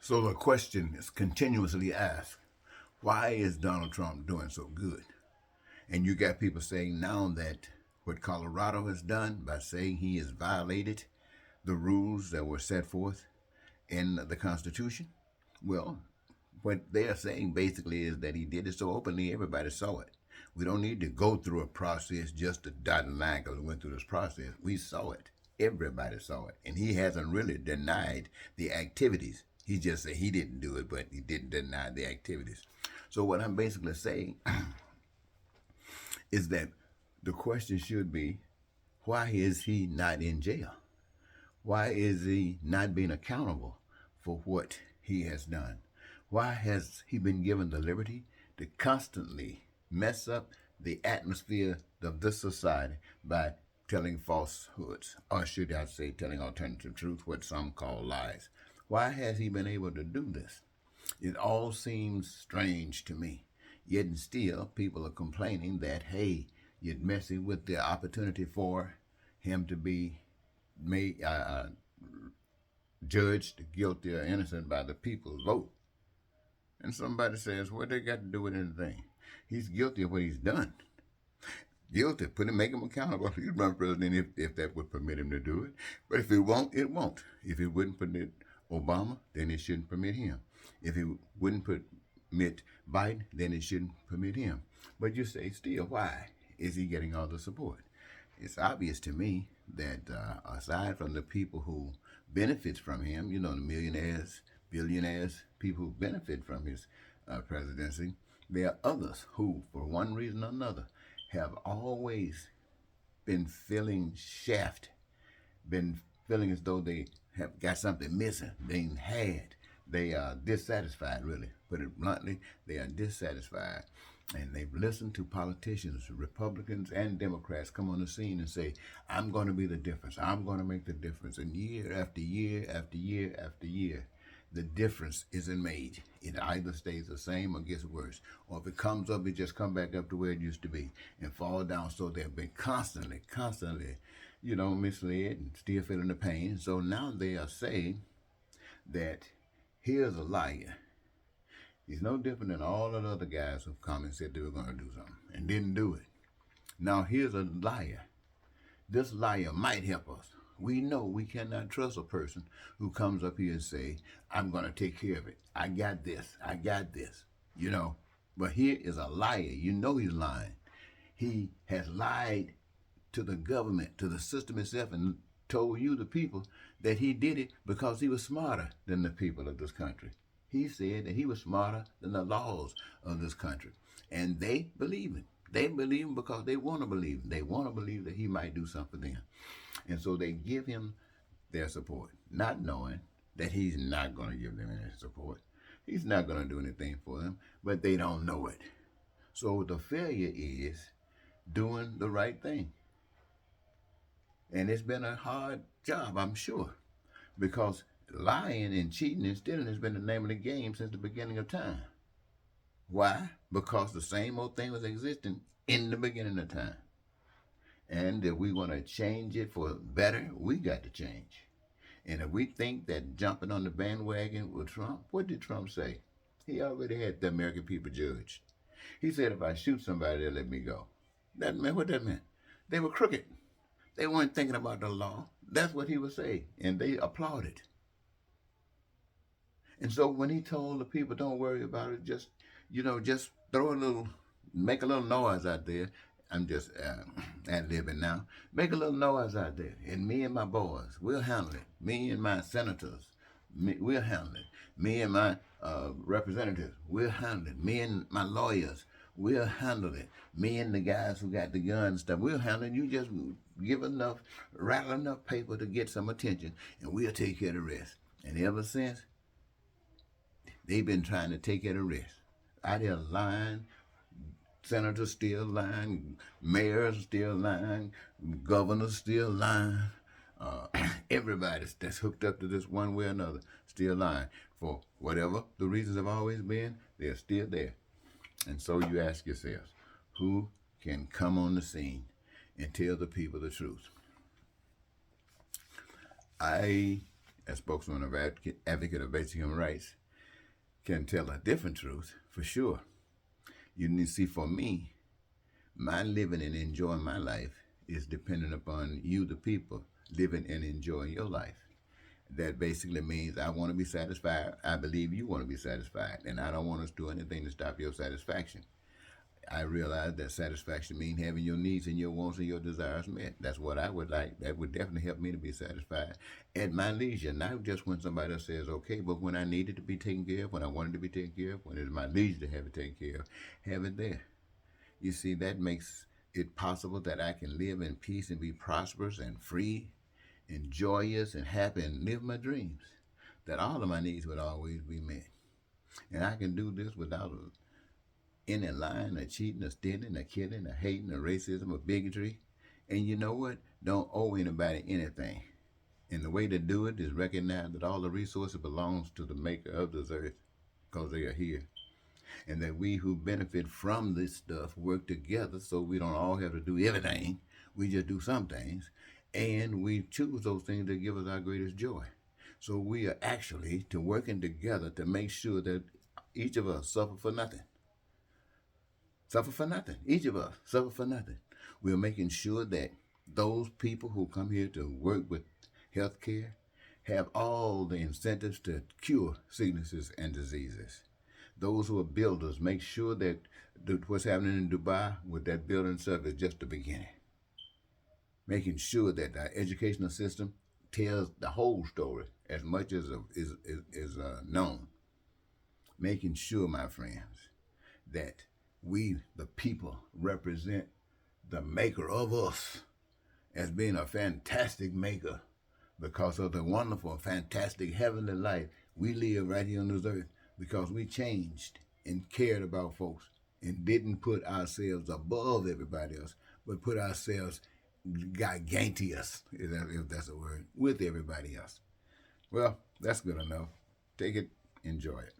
So the question is continuously asked, why is Donald Trump doing so good? And you got people saying now that what Colorado has done by saying he has violated the rules that were set forth in the Constitution, well, what they are saying basically is that he did it so openly everybody saw it. We don't need to go through a process just to dot and line because we went through this process. We saw it. Everybody saw it. And he hasn't really denied the activities. He just said he didn't do it, but he didn't deny the activities. So what I'm basically saying is that the question should be, why is he not in jail? Why is he not being accountable for what he has done? Why has he been given the liberty to constantly mess up the atmosphere of this society by telling falsehoods, or should I say telling alternative truth, what some call lies? Why has he been able to do this? It all seems strange to me. Yet and still, people are complaining that, hey, you're messing with the opportunity for him to be made judged guilty or innocent by the people's vote. And somebody says, what they got to do with anything? He's guilty of what he's done. Guilty, make him accountable. He'd run president if that would permit him to do it. But if it won't, it won't. If it wouldn't permit Obama, then it shouldn't permit him. If it wouldn't permit Biden, then it shouldn't permit him. But you say, still, why is he getting all the support? It's obvious to me that aside from the people who benefits from him, the millionaires, billionaires, people who benefit from his presidency, there are others who, for one reason or another, have always been feeling shafted, been feeling as though they have got something missing, being had. They are dissatisfied, really. Put it bluntly, they are dissatisfied. And they've listened to politicians, Republicans and Democrats, come on the scene and say, I'm going to be the difference. I'm going to make the difference. And year after year after year after year, the difference isn't made. It either stays the same or gets worse. Or if it comes up, it just come back up to where it used to be and fall down. So they've been constantly, misled and still feeling the pain. So now they are saying that here's a liar. He's no different than all the other guys who've come and said they were going to do something and didn't do it. Now here's a liar. This liar might help us. We know we cannot trust a person who comes up here and say, I'm going to take care of it. I got this. I got this. But here is a liar. You know he's lying. He has lied to the government, to the system itself, and told you, the people, that he did it because he was smarter than the people of this country. He said that he was smarter than the laws of this country. And they believe him. They believe him because they want to believe him. They want to believe that he might do something for them. And so they give him their support, not knowing that he's not going to give them any support. He's not going to do anything for them, but they don't know it. So the failure is doing the right thing. And it's been a hard job, I'm sure, because lying and cheating and stealing has been the name of the game since the beginning of time. Why? Because the same old thing was existing in the beginning of time. And if we want to change it for better, we got to change. And if we think that jumping on the bandwagon with Trump, what did Trump say? He already had the American people judged. He said, if I shoot somebody, they'll let me go. That meant what that meant. They were crooked. They weren't thinking about the law. That's what he was saying. And they applauded. And so when he told the people, don't worry about it, just make a little noise out there. I'm just ad-libbing now. Make a little noise out there. And me and my boys, we'll handle it. Me and my senators, we'll handle it. Me and my representatives, we'll handle it. Me and my lawyers, we'll handle it. Me and the guys who got the guns and stuff, we'll handle it. You just rattle enough paper to get some attention, and we'll take care of the rest. And ever since, they've been trying to take care of the rest. Out here lying, senators still lying, mayors still lying, governors still lying. Everybody that's hooked up to this one way or another still lying. For whatever the reasons have always been, they're still there. And so you ask yourselves, who can come on the scene and tell the people the truth? I as spokesman of advocate of basic human rights, can tell a different truth for sure. You need to see, for me, my living and enjoying my life is dependent upon you, the people, living and enjoying your life. That basically means I want to be satisfied. I believe you want to be satisfied, and I don't want us to do anything to stop your satisfaction. I realize that satisfaction means having your needs and your wants and your desires met. That's what I would like. That would definitely help me to be satisfied at my leisure, not just when somebody else says okay, but when I need it to be taken care of, when I want it to be taken care of, when it's my leisure to have it taken care of, have it there. You see, that makes it possible that I can live in peace and be prosperous and free and joyous and happy and live my dreams. That all of my needs would always be met. And I can do this without any lying or cheating or stealing or killing or hating or racism or bigotry. And you know what? Don't owe anybody anything. And the way to do it is recognize that all the resources belongs to the maker of this earth, because they are here. And that we who benefit from this stuff work together so we don't all have to do everything. We just do some things. And we choose those things that give us our greatest joy. So we are actually to working together to make sure that each of us suffer for nothing. Suffer for nothing. Each of us suffer for nothing. We're making sure that those people who come here to work with health care have all the incentives to cure sicknesses and diseases. Those who are builders make sure that what's happening in Dubai with that building stuff is just the beginning. Making sure that our educational system tells the whole story as much as is known. Making sure, my friends, that we, the people, represent the maker of us as being a fantastic maker because of the wonderful, fantastic heavenly life we live right here on this earth, because we changed and cared about folks and didn't put ourselves above everybody else, but put ourselves giganteous, if that's a word, with everybody else. Well, that's good enough. Take it, enjoy it.